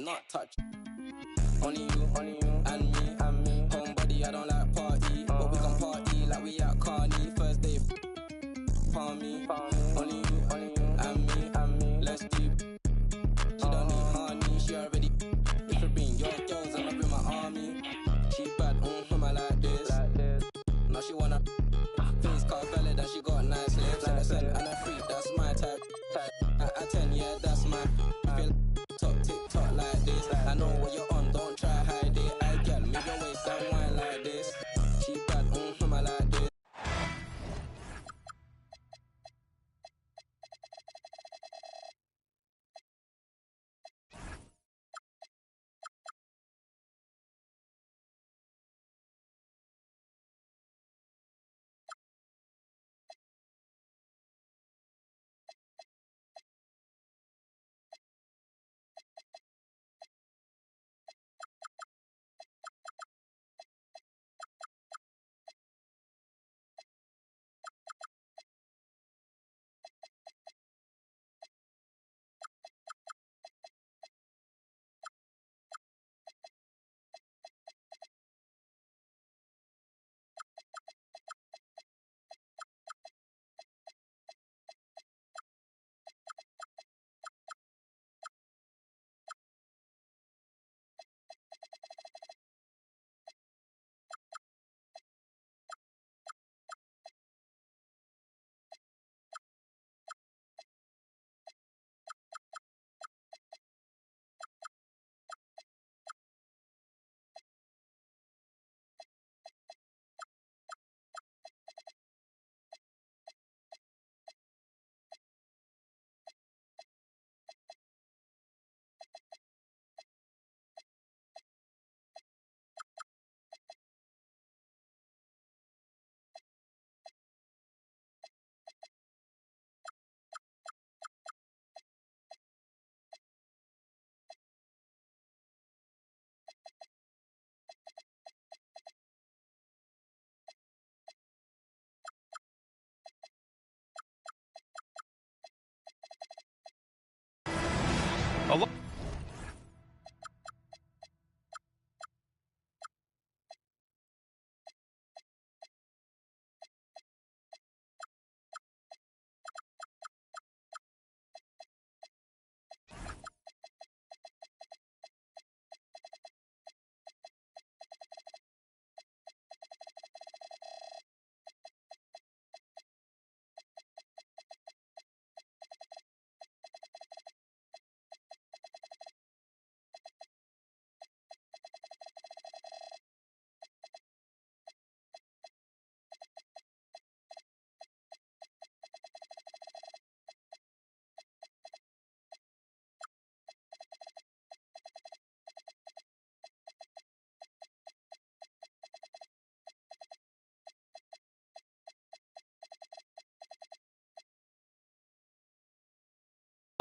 not touch. Only you, and me, homebody, I don't like party, but we can party like we at Carney. First day, palm me. Only you, and me, let's deep. She don't need honey, she already. If you bring your girls, I'ma bring my army. She bad, I like this. Now she wanna face car valid and she got nice lips. And a freak, that's my type. At 10, yeah, that's my. Feel top TikTok like this. I know what you're on, don't try hide it. I get move your waist and wine like this. She bad, I like this.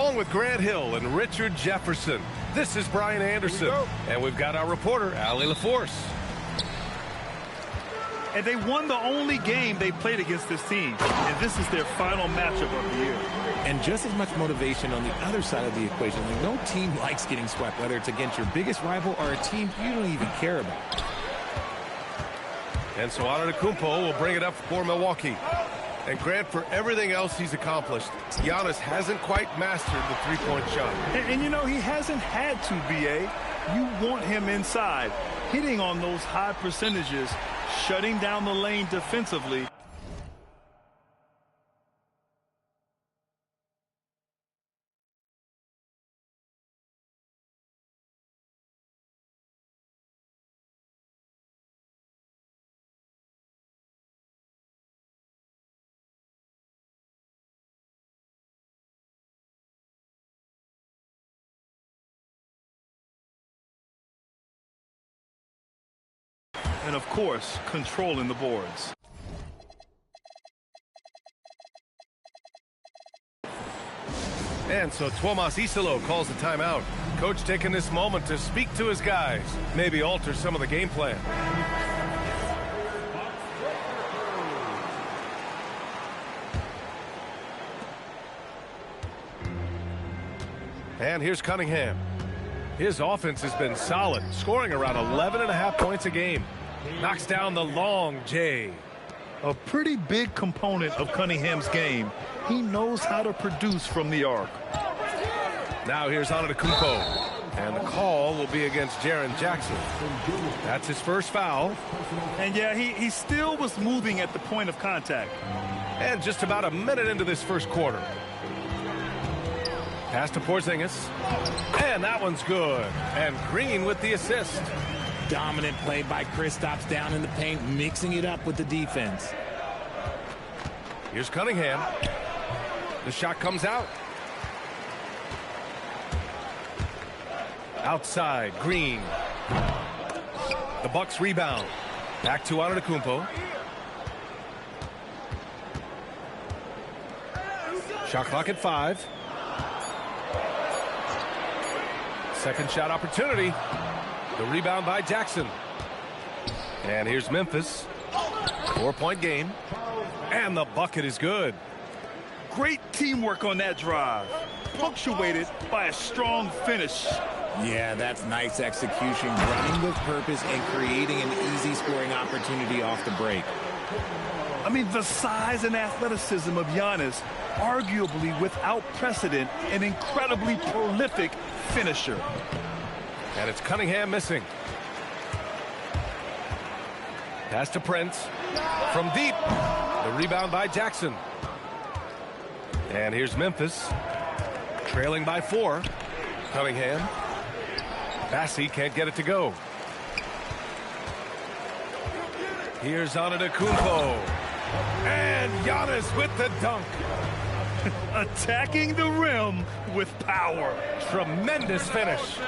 Along with Grant Hill and Richard Jefferson, this is Brian Anderson. And we've got our reporter, Allie LaForce. And they won the only game they played against this team. And this is their final matchup of the year. And just as much motivation on the other side of the equation. Like no team likes getting swept, whether it's against your biggest rival or a team you don't even care about. And so Antetokounmpo will bring it up for Milwaukee. And Grant, for everything else he's accomplished, Giannis hasn't quite mastered the three-point shot. And you know, he hasn't had to, B.A. You want him inside, hitting on those high percentages, shutting down the lane defensively. And, of course, controlling the boards. And so Tuomas Isalo calls the timeout. Coach taking this moment to speak to his guys, maybe alter some of the game plan. And here's Cunningham. His offense has been solid, scoring around 11.5 points a game. Knocks down the long J. A pretty big component of Cunningham's game. He knows how to produce from the arc. Now here's Antetokounmpo. And the call will be against Jaren Jackson. That's his first foul. And yeah, he still was moving at the point of contact. And just about a minute into this first quarter. Pass to Porzingis. And that one's good. And Green with the assist. Dominant play by Kristaps down in the paint, mixing it up with the defense. Here's Cunningham. The shot comes out. Outside, Green. The Bucks rebound. Back to Antetokounmpo. Shot clock at 5. Second shot opportunity. The rebound by Jackson. And here's Memphis. 4-point game. And the bucket is good. Great teamwork on that drive. Punctuated by a strong finish. Yeah, that's nice execution, running with purpose and creating an easy scoring opportunity off the break. I mean, the size and athleticism of Giannis, arguably without precedent, an incredibly prolific finisher. And it's Cunningham missing. Pass to Prince. From deep. The rebound by Jackson. And here's Memphis. Trailing by 4. Cunningham. Bassey can't get it to go. Here's Antetokounmpo. And Giannis with the dunk. Attacking the rim with power. Tremendous finish.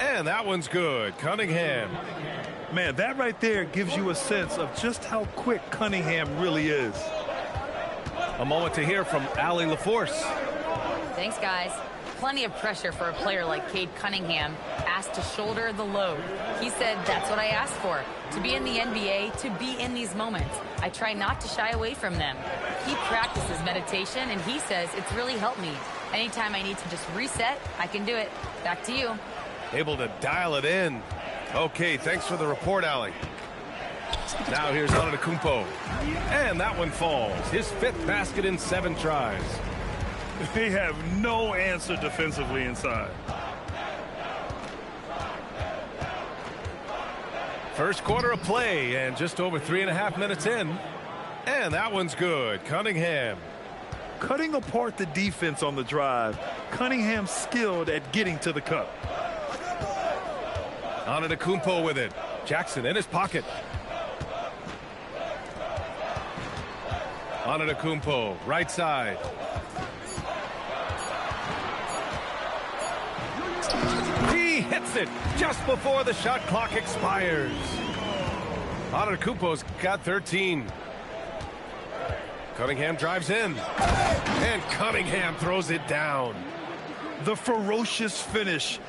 And that one's good. Cunningham. Man, that right there gives you a sense of just how quick Cunningham really is. A moment to hear from Allie LaForce. Thanks, guys. Plenty of pressure for a player like Cade Cunningham, asked to shoulder the load. He said, that's what I asked for, to be in the NBA, to be in these moments. I try not to shy away from them. He practices meditation, and he says it's really helped me. Anytime I need to just reset, I can do it. Back to you. Able to dial it in. Okay, thanks for the report, Allie. Now here's Antetokounmpo. And that one falls. His 5th basket in 7 tries. They have no answer defensively inside. First quarter of play and just over 3.5 minutes in. And that one's good. Cunningham. Cutting apart the defense on the drive. Cunningham skilled at getting to the cup. Antetokounmpo with it. Jackson in his pocket. Antetokounmpo, right side. He hits it just before the shot clock expires. Antetokounmpo's got 13. Cunningham drives in. And Cunningham throws it down. The ferocious finish.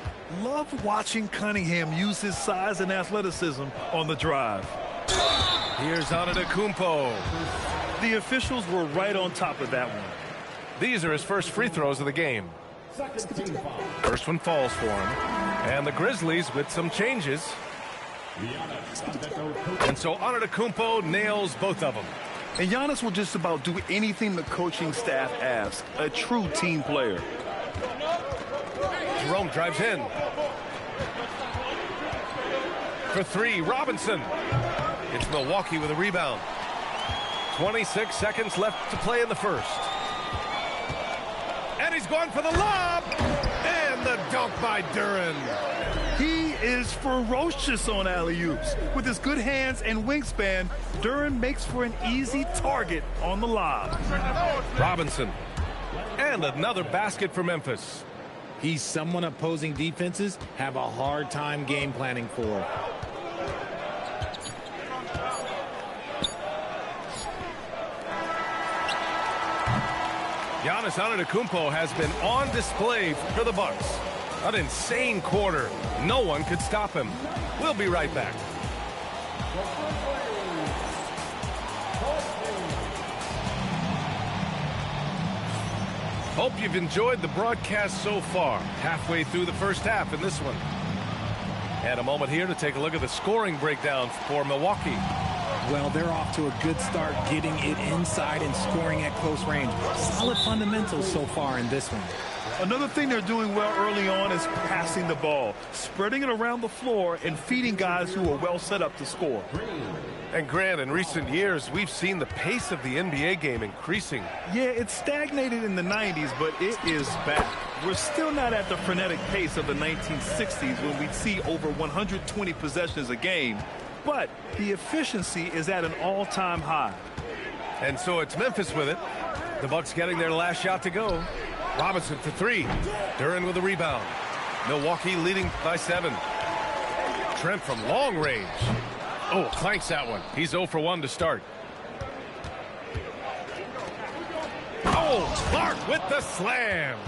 Love watching Cunningham use his size and athleticism on the drive. Here's Antetokounmpo. The officials were right on top of that one. These are his first free throws of the game. First one falls for him. And the Grizzlies with some changes. And so Antetokounmpo nails both of them. And Giannis will just about do anything the coaching staff asks. A true team player. Jerome drives in. For 3, Robinson. It's Milwaukee with a rebound. 26 seconds left to play in the first. And he's going for the lob. And the dunk by Duren. He is ferocious on alley-oops. With his good hands and wingspan, Duren makes for an easy target on the lob. Robinson. And another basket for Memphis. He's someone opposing defenses have a hard time game planning for. Giannis Antetokounmpo has been on display for the Bucks. An insane quarter. No one could stop him. We'll be right back. Hope you've enjoyed the broadcast so far. Halfway through the first half in this one. And a moment here to take a look at the scoring breakdown for Milwaukee. Well, they're off to a good start getting it inside and scoring at close range. Solid fundamentals so far in this one. Another thing they're doing well early on is passing the ball, spreading it around the floor and feeding guys who are well set up to score. And Grant, in recent years, we've seen the pace of the NBA game increasing. Yeah, it stagnated in the 90s, but it is back. We're still not at the frenetic pace of the 1960s when we'd see over 120 possessions a game, but the efficiency is at an all-time high. And so it's Memphis with it. The Bucks getting their last shot to go. Robinson for three. Duren with a rebound. Milwaukee leading by 7. Trent from long range. Oh, clanks that one. He's 0 for 1 to start. Oh, Clark with the slam.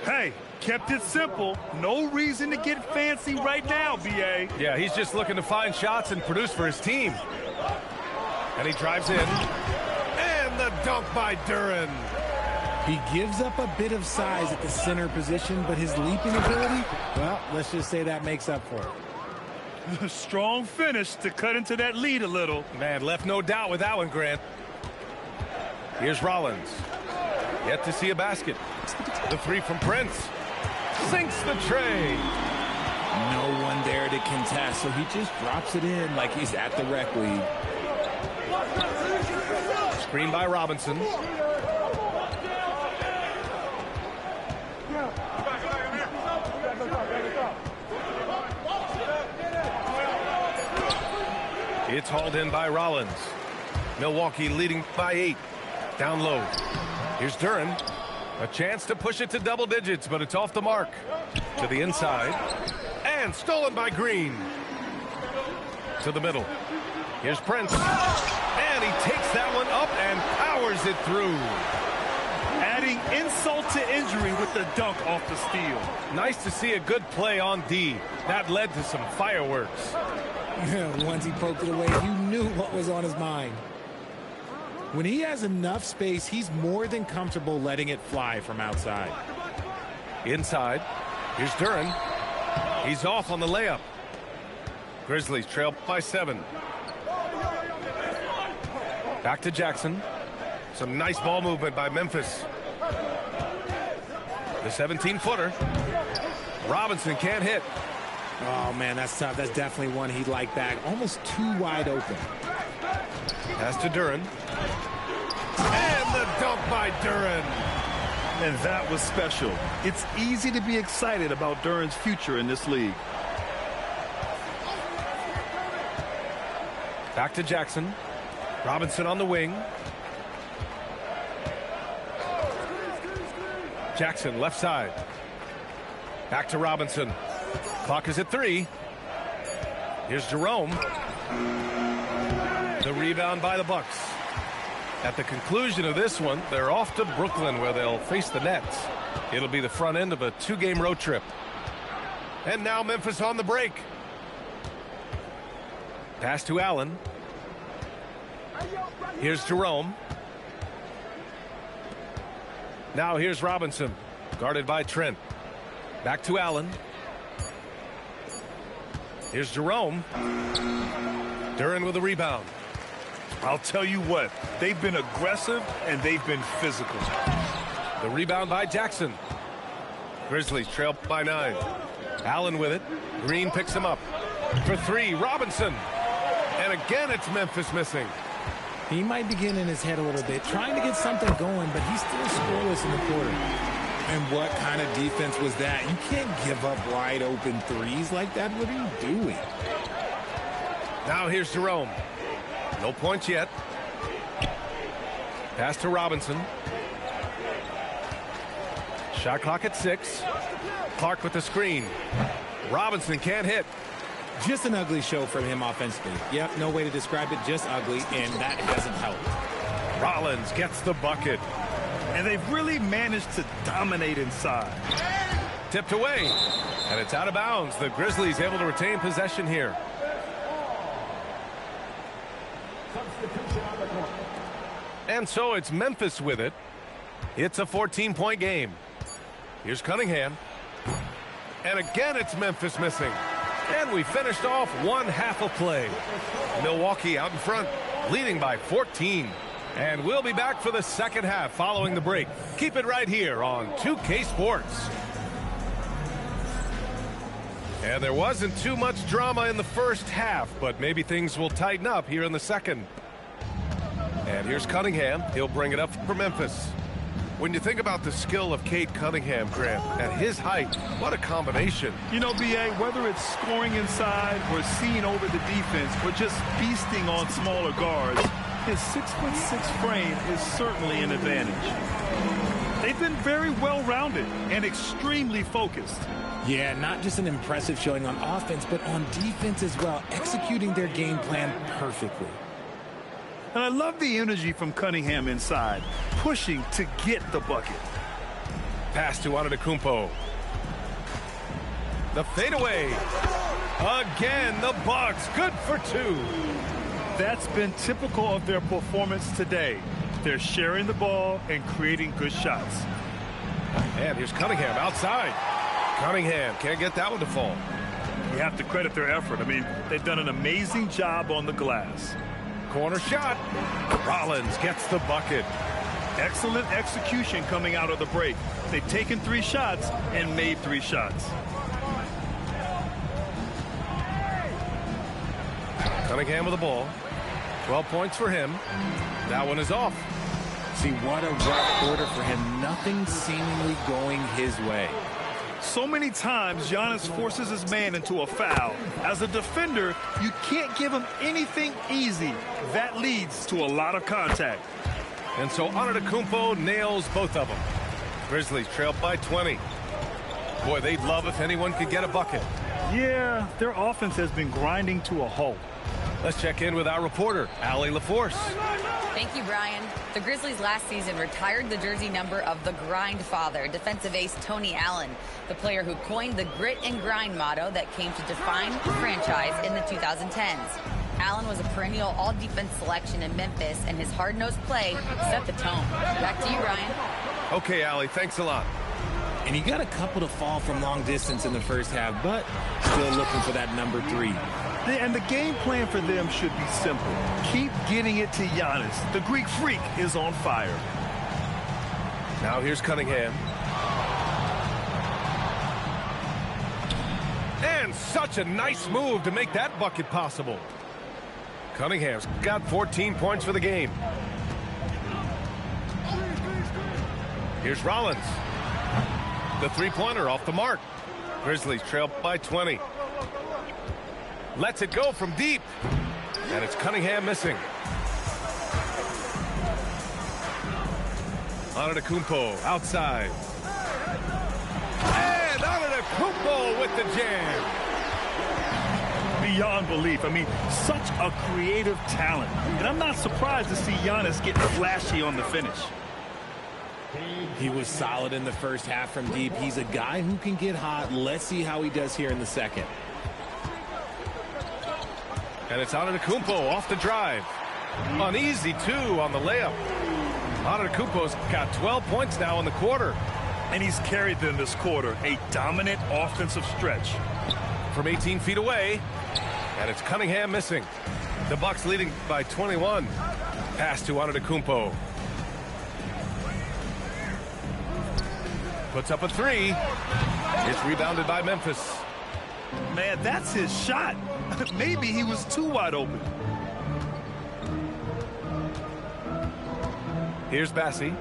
Hey, kept it simple. No reason to get fancy right now, B.A. Yeah, he's just looking to find shots and produce for his team. And he drives in. And the dunk by Duren. He gives up a bit of size at the center position, but his leaping ability, well, let's just say that makes up for it. Strong finish to cut into that lead a little. Man, left no doubt with that one, Grant. Here's Rollins. Yet to see a basket. The three from Prince. Sinks the tray. No one there to contest, so he just drops it in like he's at the rec league. Screen by Robinson. It's hauled in by Rollins. Milwaukee leading by 8. Down low. Here's Duren. A chance to push it to double digits, but it's off the mark. To the inside. And stolen by Green. To the middle. Here's Prince. And he takes that one up and powers it through. Adding insult to injury with the dunk off the steal. Nice to see a good play on D. That led to some fireworks. Once he poked it away, you knew what was on his mind. When he has enough space, he's more than comfortable letting it fly from outside. Inside. Here's Duren. He's off on the layup. Grizzlies trail by 7. Back to Jackson. Some nice ball movement by Memphis. The 17-footer. Robinson can't hit. Oh, man, that's tough. That's definitely one he'd like back. Almost too wide open. Pass to Duren. And the dunk by Duren. And that was special. It's easy to be excited about Duren's future in this league. Back to Jackson. Robinson on the wing. Jackson left side. Back to Robinson. Clock is at 3. Here's Jerome. The rebound by the Bucks. At the conclusion of this one, they're off to Brooklyn where they'll face the Nets. It'll be the front end of a 2-game road trip. And now Memphis on the break. Pass to Allen. Here's Jerome. Now here's Robinson, guarded by Trent. Back to Allen. Here's Jerome. Duren with a rebound. I'll tell you what, they've been aggressive and they've been physical. The rebound by Jackson. Grizzlies trail by 9. Allen with it. Green picks him up. For 3, Robinson. And again, it's Memphis missing. He might be getting in his head a little bit, trying to get something going, but he's still scoreless in the quarter. And what kind of defense was that? You can't give up wide open threes like that. What are you doing? Now here's Jerome. No points yet. Pass to Robinson. Shot clock at 6. Clark with the screen. Robinson can't hit. Just an ugly show from him offensively. Yep, no way to describe it, just ugly, and that doesn't help. Rollins gets the bucket. And they've really managed to dominate inside. Tipped away. And it's out of bounds. The Grizzlies able to retain possession here. And so it's Memphis with it. It's a 14-point game. Here's Cunningham. And again, it's Memphis missing. And we finished off one half of play. Milwaukee out in front, leading by 14. And we'll be back for the second half following the break. Keep it right here on 2K Sports. And there wasn't too much drama in the first half, but maybe things will tighten up here in the second. And here's Cunningham. He'll bring it up for Memphis. When you think about the skill of Cade Cunningham, Grant, at his height, what a combination. You know, B.A., whether it's scoring inside or seeing over the defense or just feasting on smaller guards, his 6'6" frame is certainly an advantage. They've been very well-rounded and extremely focused. Yeah, not just an impressive showing on offense, but on defense as well, executing their game plan perfectly. And I love the energy from Cunningham inside, pushing to get the bucket. Pass to Antetokounmpo. The fadeaway. Again, the Bucks, good for two. That's been typical of their performance today. They're sharing the ball and creating good shots. And here's Cunningham outside. Cunningham can't get that one to fall. You have to credit their effort. I mean, they've done an amazing job on the glass. Corner shot. Rollins gets the bucket. Excellent execution coming out of the break. They've taken 3 shots and made 3 shots. Cunningham with the ball. 12 points for him. That one is off. See, what a rough quarter for him. Nothing seemingly going his way. So many times, Giannis forces his man into a foul. As a defender, you can't give him anything easy. That leads to a lot of contact. And so Antetokounmpo nails both of them. Grizzlies trail by 20. Boy, they'd love if anyone could get a bucket. Yeah, their offense has been grinding to a halt. Let's check in with our reporter, Allie LaForce. Thank you, Brian. The Grizzlies last season retired the jersey number of the grind father, defensive ace Tony Allen, the player who coined the grit and grind motto that came to define the franchise in the 2010s. Allen was a perennial all-defense selection in Memphis, and his hard-nosed play set the tone. Back to you, Ryan. Okay, Allie, thanks a lot. And he got a couple to fall from long distance in the first half, but still looking for that number 3. And the game plan for them should be simple. Keep getting it to Giannis. The Greek freak is on fire. Now here's Cunningham. And such a nice move to make that bucket possible. Cunningham's got 14 points for the game. Here's Rollins. The three-pointer off the mark. Grizzlies trail by 20. Lets it go from deep. And it's Cunningham missing. Antetokounmpo outside. And Antetokounmpo with the jam. Beyond belief. I mean, such a creative talent. And I'm not surprised to see Giannis getting flashy on the finish. He was solid in the first half from deep. He's a guy who can get hot. Let's see how he does here in the second. And it's Antetokounmpo off the drive. An easy 2 on the layup. Antetokounmpo's got 12 points now in the quarter. And he's carried them this quarter. A dominant offensive stretch. From 18 feet away. And it's Cunningham missing. The Bucks leading by 21. Pass to Antetokounmpo. Puts up a 3. It's rebounded by Memphis. Man, that's his shot. Maybe he was too wide open. Here's Bassi.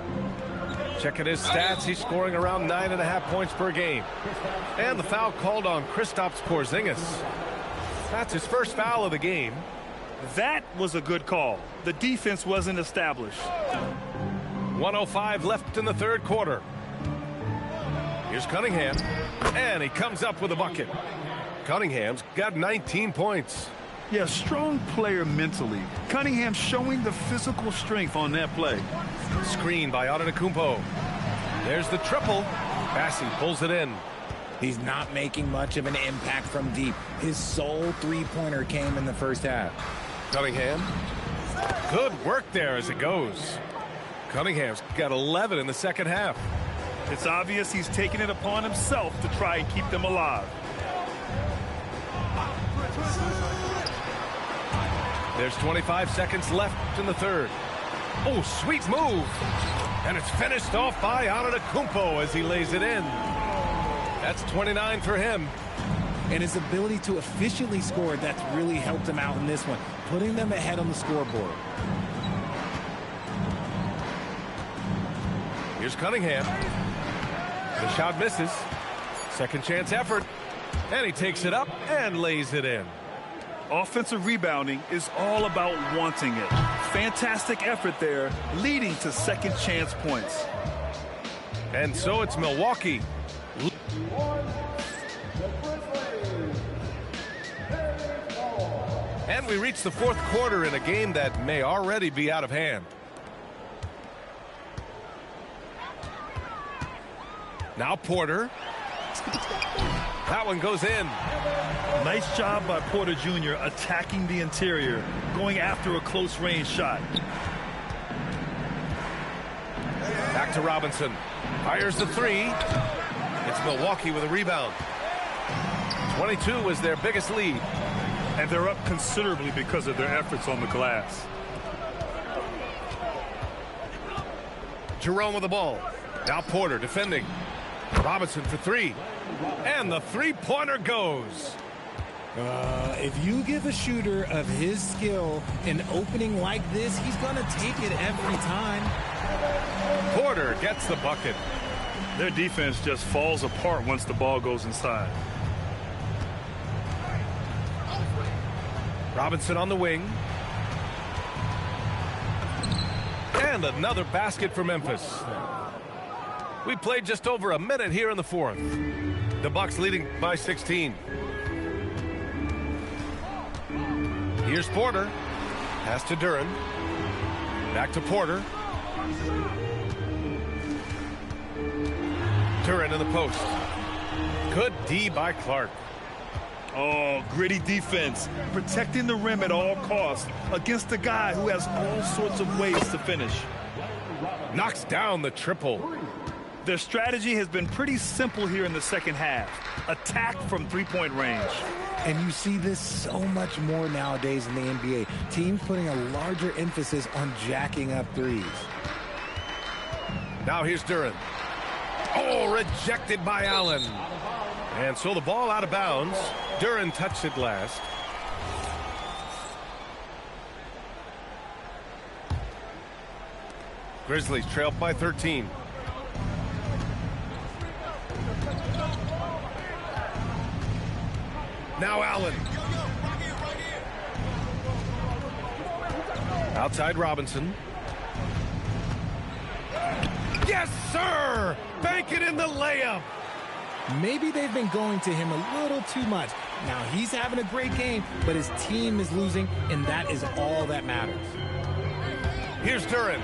Checking his stats. He's scoring around 9.5 points per game. And the foul called on Kristaps Porzingis. That's his first foul of the game. That was a good call. The defense wasn't established. 1:05 left in the third quarter. Here's Cunningham. And he comes up with a bucket. Cunningham's got 19 points. Yeah, strong player mentally. Cunningham showing the physical strength on that play. Screen by Antetokounmpo. There's the triple. Bassi pulls it in. He's not making much of an impact from deep. His sole three-pointer came in the first half. Cunningham. Good work there as it goes. Cunningham's got 11 in the second half. It's obvious he's taking it upon himself to try and keep them alive. There's 25 seconds left in the third. Oh, sweet move. And it's finished off by Antetokounmpo as he lays it in. That's 29 for him. And his ability to efficiently score, that's really helped him out in this one, putting them ahead on the scoreboard. Here's Cunningham. The shot misses. Second chance effort. And he takes it up and lays it in. Offensive rebounding is all about wanting it. Fantastic effort there, leading to second chance points. And so it's Milwaukee. And we reach the fourth quarter in a game that may already be out of hand. Now Porter. That one goes in. Nice job by Porter Jr. attacking the interior, going after a close range shot. Back to Robinson. Fires the three. It's Milwaukee with a rebound. 22 was their biggest lead. And they're up considerably because of their efforts on the glass. Jerome with the ball. Now Porter defending. Robinson for three. And the three-pointer goes. If you give a shooter of his skill an opening like this, he's going to take it every time. Porter gets the bucket. Their defense just falls apart once the ball goes inside. Robinson on the wing. And another basket for Memphis. We played just over a minute here in the fourth. The Bucks leading by 16. Here's Porter. Pass to Duren. Back to Porter. Duren in the post. Good D by Clark. Oh, gritty defense, protecting the rim at all costs against a guy who has all sorts of ways to finish. Knocks down the triple. Their strategy has been pretty simple here in the second half. Attack from three-point range. And you see this so much more nowadays in the NBA. Teams putting a larger emphasis on jacking up threes. Now here's Duren. Oh, rejected by Allen. And so the ball out of bounds. Duren touched it last. Grizzlies trailed by 13. Now Allen. Outside Robinson. Yes, sir! Bank it in the layup. Maybe they've been going to him a little too much. Now he's having a great game, but his team is losing, and that is all that matters. Here's Duren.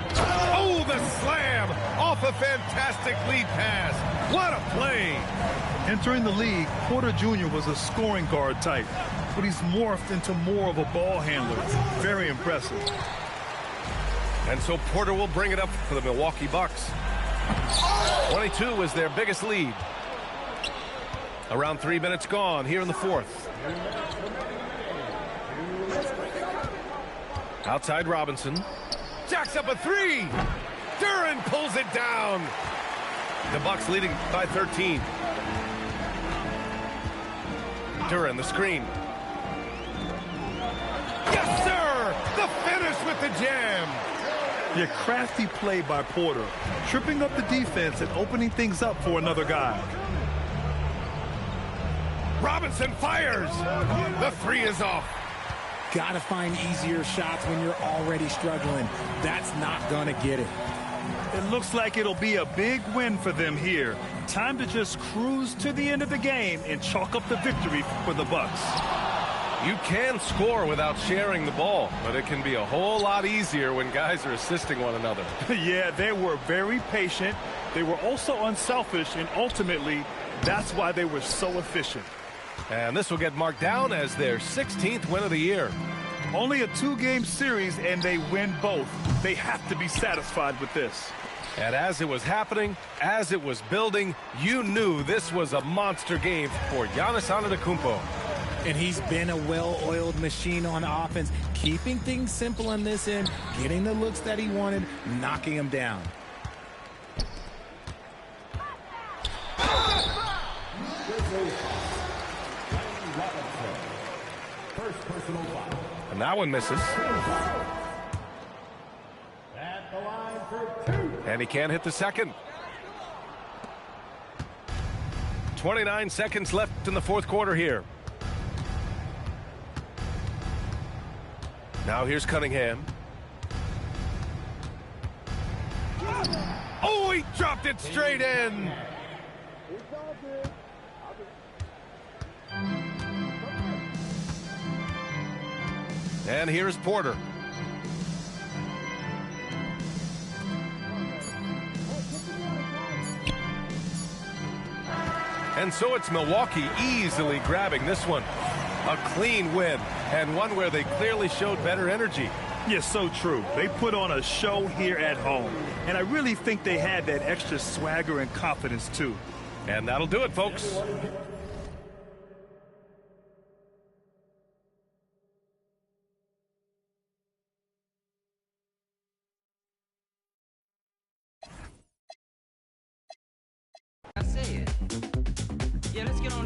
Oh, the slam off a fantastic lead pass. What a play. Entering the league, Porter Jr. was a scoring guard type, but he's morphed into more of a ball handler. Very impressive. And so Porter will bring it up for the Milwaukee Bucks. 22 was their biggest lead. Around 3 minutes gone here in the fourth. Outside Robinson. Jacks up a three. Duren pulls it down. The Bucks leading by 13. Duren, the screen. Yes, sir! The finish with the jam. A crafty play by Porter, tripping up the defense and opening things up for another guy. Robinson fires. The three is off. Gotta find easier shots when you're already struggling. That's not gonna get it. It looks like it'll be a big win for them here. Time to just cruise to the end of the game and chalk up the victory for the Bucks. You can score without sharing the ball, but it can be a whole lot easier when guys are assisting one another. Yeah, they were very patient. They were also unselfish, and ultimately, that's why they were so efficient. And this will get marked down as their 16th win of the year. Only a 2-game series, and they win both. They have to be satisfied with this. And as it was happening, as it was building, you knew this was a monster game for Giannis Antetokounmpo. And he's been a well-oiled machine on offense, keeping things simple on this end, getting the looks that he wanted, knocking them down. And that one misses. And he can't hit the second. 29 seconds left in the fourth quarter here. Now here's Cunningham. Oh, he dropped it straight in. And here's Porter. And so it's Milwaukee easily grabbing this one. A clean win, and one where they clearly showed better energy. Yes, so true. They put on a show here at home, and I really think they had that extra swagger and confidence, too. And that'll do it, folks. I say it. Yeah, let's get on down.